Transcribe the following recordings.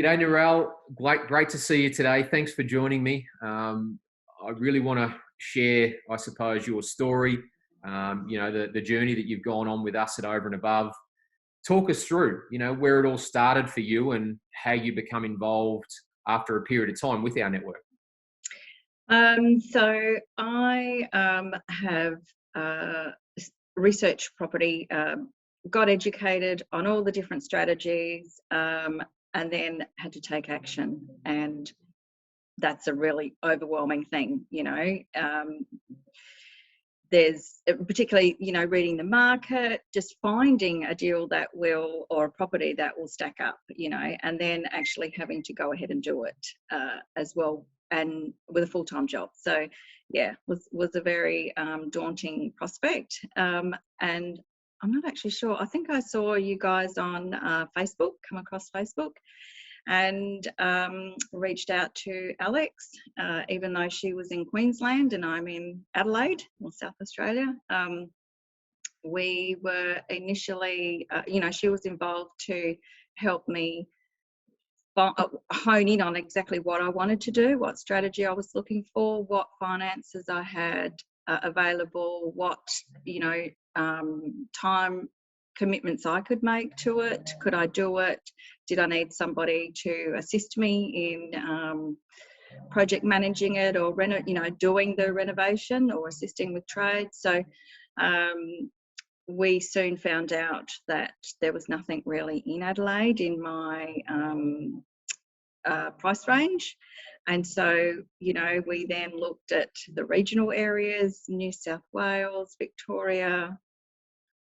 G'day, Narelle. Great to see you today. Thanks for joining me. I really want to share, I suppose, your story, the journey that you've gone on with us at Over and Above. Talk us through, where it all started for you and how you become involved after a period of time with our network. So I have researched property, got educated on all the different strategies, and then had to take action. And that's a really overwhelming thing, There's particularly, reading the market, just finding a deal that will, or a property that will stack up, and then actually having to go ahead and do it as well, and with a full-time job. So yeah, was a very daunting prospect. And I'm not actually sure. I think I saw you guys on Facebook, come across Facebook, and reached out to Alex, even though she was in Queensland and I'm in Adelaide or South Australia. We were initially, she was involved to help me hone in on exactly what I wanted to do, what strategy I was looking for, what finances I had available, what, time commitments I could make to it. Could I do it? Did I need somebody to assist me in project managing it, or doing the renovation or assisting with trade? So we soon found out that there was nothing really in Adelaide in my price range. And so, we then looked at the regional areas, New South Wales, Victoria,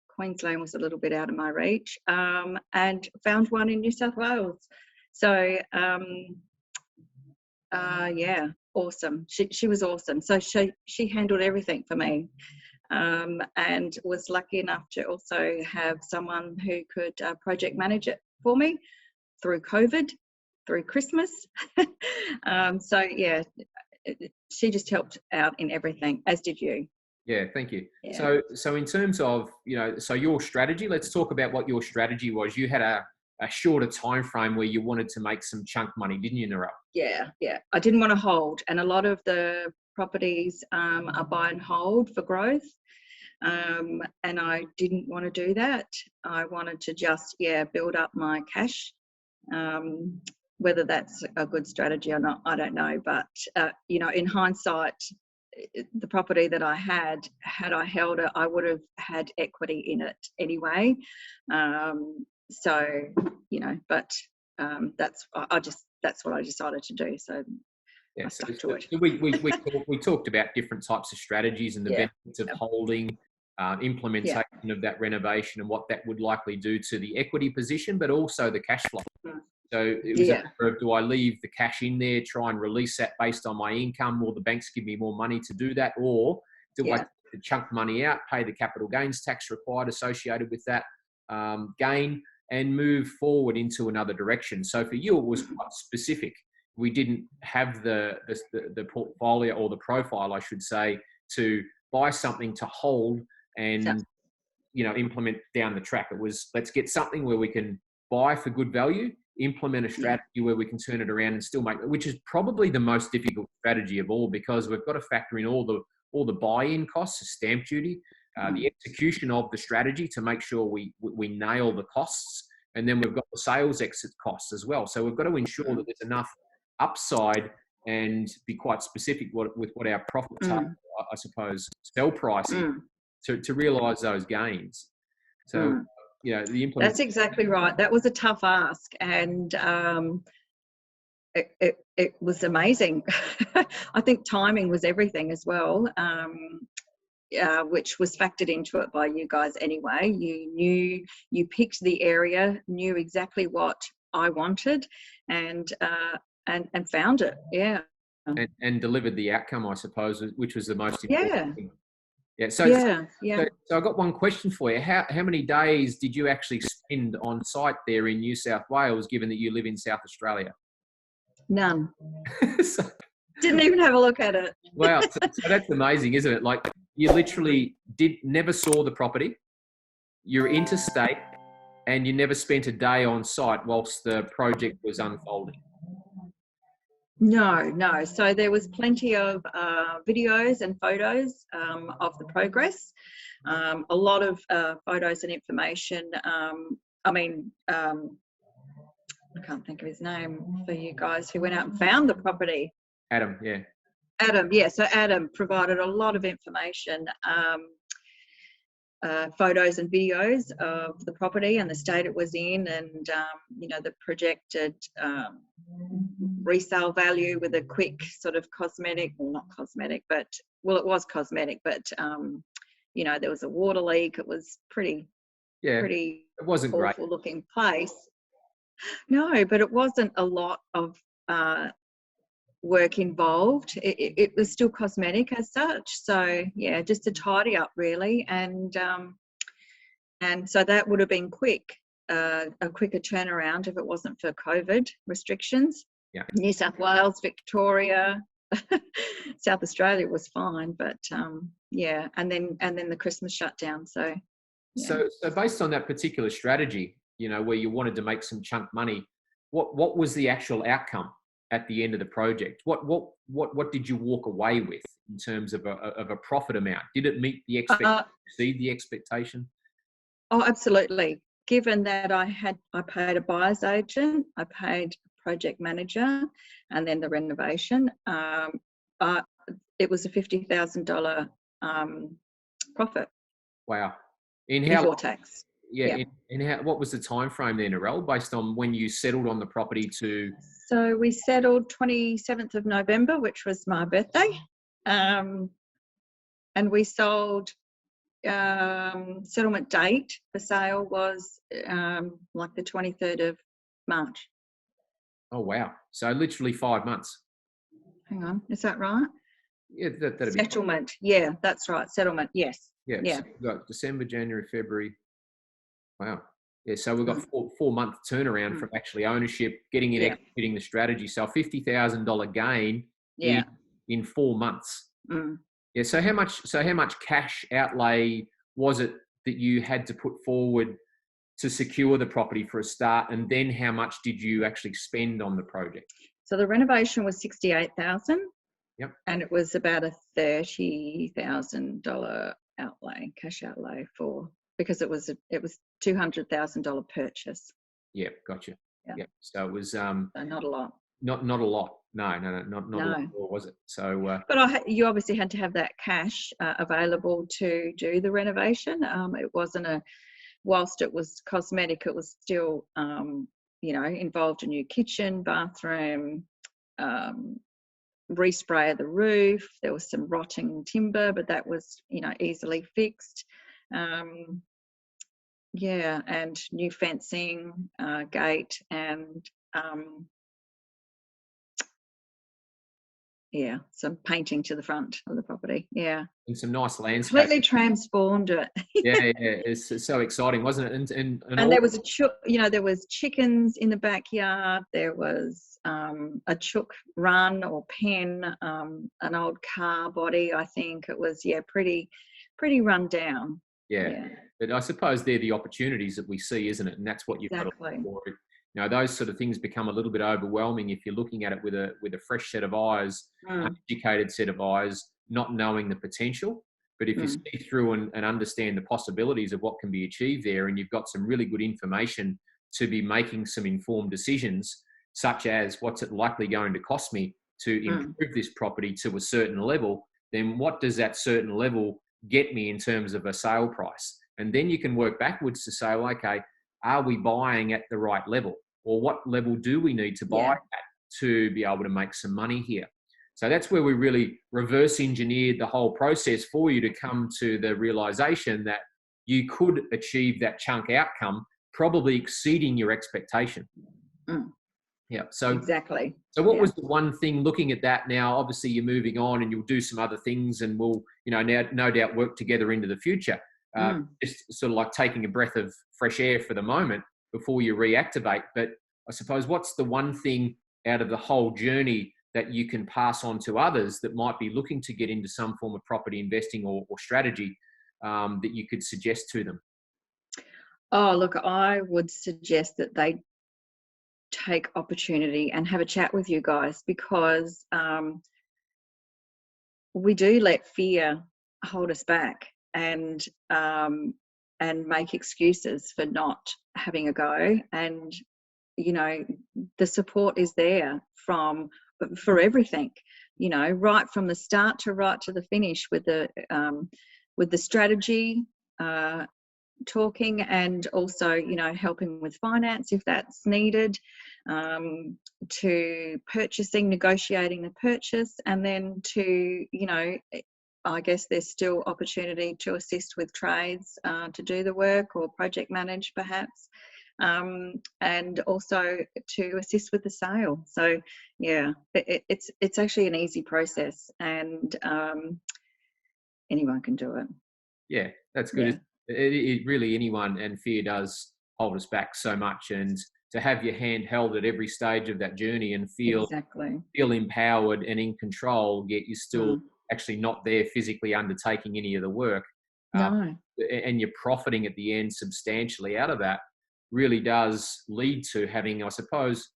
Queensland was a little bit out of my reach, and found one in New South Wales. So, yeah, awesome. She was awesome. So she handled everything for me, and was lucky enough to also have someone who could project manage it for me through COVID, through Christmas. So yeah, she just helped out in everything, as did you. Yeah, thank you. Yeah. So in terms of, so your strategy, let's talk about what your strategy was. You had a shorter time frame where you wanted to make some chunk money, didn't you, Narelle? Yeah. I didn't want to hold, and a lot of the properties are buy and hold for growth, and I didn't want to do that. I wanted to just build up my cash. Whether that's a good strategy or not, I don't know. But in hindsight, the property that I had I held it, I would have had equity in it anyway. So, but that's what I decided to do. So yeah, I stuck to it. So we talked about different types of strategies and the benefits of holding, implementation of that renovation and what that would likely do to the equity position, but also the cash flow. So it was a matter of, do I leave the cash in there, try and release that based on my income, or the banks give me more money to do that, or do I take the chunk money out, pay the capital gains tax required associated with that gain, and move forward into another direction? So for you, it was quite specific. We didn't have the portfolio, or the profile, I should say, to buy something to hold and implement down the track. It was, let's get something where we can buy for good value, implement a strategy where we can turn it around and still make it, which is probably the most difficult strategy of all, because we've got to factor in all the buy-in costs, the stamp duty, the execution of the strategy to make sure we nail the costs, and then we've got the sales exit costs as well. So we've got to ensure that there's enough upside and be quite specific with what our profits are, I suppose, sell pricing to realise those gains. So that's exactly right. That was a tough ask, and it was amazing. I think timing was everything as well, which was factored into it by you guys anyway. You picked the area, knew exactly what I wanted, and found it. And delivered the outcome, I suppose, which was the most important thing. So I got one question for you. How many days did you actually spend on site there in New South Wales, given that you live in South Australia? None. Didn't even have a look at it. Wow. So that's amazing, isn't it? Like, you literally never saw the property. You're interstate. And you never spent a day on site whilst the project was unfolding? No, no. So there was plenty of videos and photos of the progress. A lot of photos and information. I can't think of his name for you guys who went out and found the property. Adam, yeah. Adam, yeah. So Adam provided a lot of information, photos and videos of the property and the state it was in, and the projected resale value with a quick sort of cosmetic, well, not cosmetic, but it was cosmetic, but there was a water leak. It was pretty It wasn't awful great looking place. No, but it wasn't a lot of work involved. It was still cosmetic as such. So yeah, just a tidy up really, and so that would have been quick, a quicker turnaround if it wasn't for COVID restrictions. Yeah. New South Wales, Victoria, South Australia was fine, but yeah, and then the Christmas shutdown. So yeah. So based on that particular strategy, where you wanted to make some chunk money, what was the actual outcome at the end of the project? What did you walk away with in terms of a profit amount? Did it meet the expectation, exceed the expectation? Oh, absolutely. Given that I paid a buyer's agent, I paid a project manager, and then the renovation, it was a $50,000 profit. Wow. Before tax. Yeah. What was the time frame there, Narelle, based on when you settled on the property to? So we settled 27th of November, which was my birthday. And we sold, settlement date for sale was like the 23rd of March. Oh, wow. So literally 5 months. Hang on, is that right? Yeah, that'd be settlement. Yeah, that's right. Settlement. Yes. Yeah. So we've got December, January, February. Wow. Yeah. So we've got 4 month turnaround from actually ownership, getting it, executing the strategy. So a $50,000 gain in 4 months. Yeah. So how much cash outlay was it that you had to put forward to secure the property for a start, and then how much did you actually spend on the project? So the renovation was $68,000. Yep. And it was about a $30,000 outlay, cash outlay because it was $200,000 purchase. Yeah, gotcha. Yeah. So it was so not a lot. Not a lot. No, not a lot, was it? So but you obviously had to have that cash available to do the renovation. It wasn't whilst it was cosmetic, it was still involved a new kitchen, bathroom, respray of the roof. There was some rotting timber, but that was easily fixed. And new fencing, gate, and some painting to the front of the property. Yeah, and some nice landscape. Completely transformed it. yeah, it's so exciting, wasn't it? And there was there was chickens in the backyard. There was a chook run or pen, an old car body. I think it was pretty run down. Yeah. But I suppose they're the opportunities that we see, isn't it? And that's what you've got to look for. Those sort of things become a little bit overwhelming if you're looking at it with a fresh set of eyes, an educated set of eyes, not knowing the potential. But if you see through and understand the possibilities of what can be achieved there, and you've got some really good information to be making some informed decisions, such as what's it likely going to cost me to improve this property to a certain level, then what does that certain level get me in terms of a sale price? And then you can work backwards to say, well, okay, are we buying at the right level? Or what level do we need to buy at to be able to make some money here? So that's where we really reverse engineered the whole process for you to come to the realization that you could achieve that chunk outcome, probably exceeding your expectation. Yeah. So exactly. So what was the one thing, looking at that now, obviously you're moving on and you'll do some other things, and we'll, now no doubt work together into the future. Just sort of like taking a breath of fresh air for the moment before you reactivate. But I suppose what's the one thing out of the whole journey that you can pass on to others that might be looking to get into some form of property investing or strategy that you could suggest to them? Oh, look, I would suggest that they take opportunity and have a chat with you guys, because we do let fear hold us back, and make excuses for not having a go. And the support is there for everything, right from the start to right to the finish, with the strategy, talking, and also helping with finance if that's needed, to purchasing, negotiating the purchase, and then to I guess there's still opportunity to assist with trades, to do the work, or project manage perhaps, and also to assist with the sale. So yeah, it's actually an easy process, and anyone can do it. Yeah, that's good. Yeah. It really, anyone, and fear does hold us back so much. And to have your hand held at every stage of that journey and feel empowered and in control, yet you're still actually not there physically undertaking any of the work. No. And you're profiting at the end substantially out of that, really does lead to having, I suppose,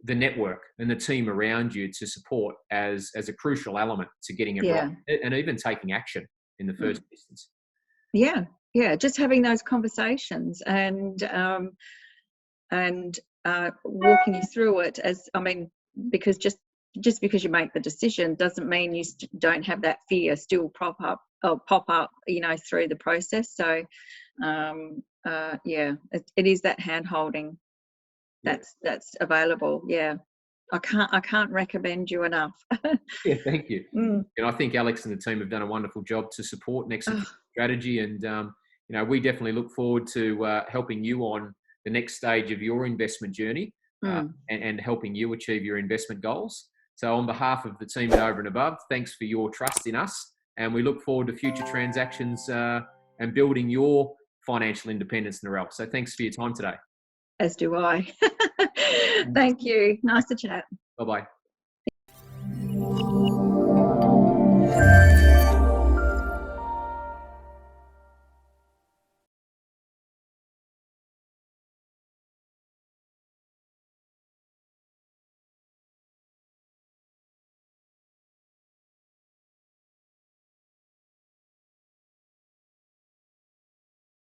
the network and the team around you to support as a crucial element to getting it right, and even taking action in the first instance. Yeah, just having those conversations, and walking you through it, because just because you make the decision doesn't mean you don't have that fear still pop up through the process. So it is that hand holding that's available. I can't recommend you enough. Yeah, thank you. And I think Alex and the team have done a wonderful job to support and execute strategy, and we definitely look forward to helping you on the next stage of your investment journey, and helping you achieve your investment goals. So on behalf of the team at Over and Above, thanks for your trust in us, and we look forward to future transactions and building your financial independence, Narelle. So thanks for your time today. As do I. Thank you. Nice to chat. Bye-bye.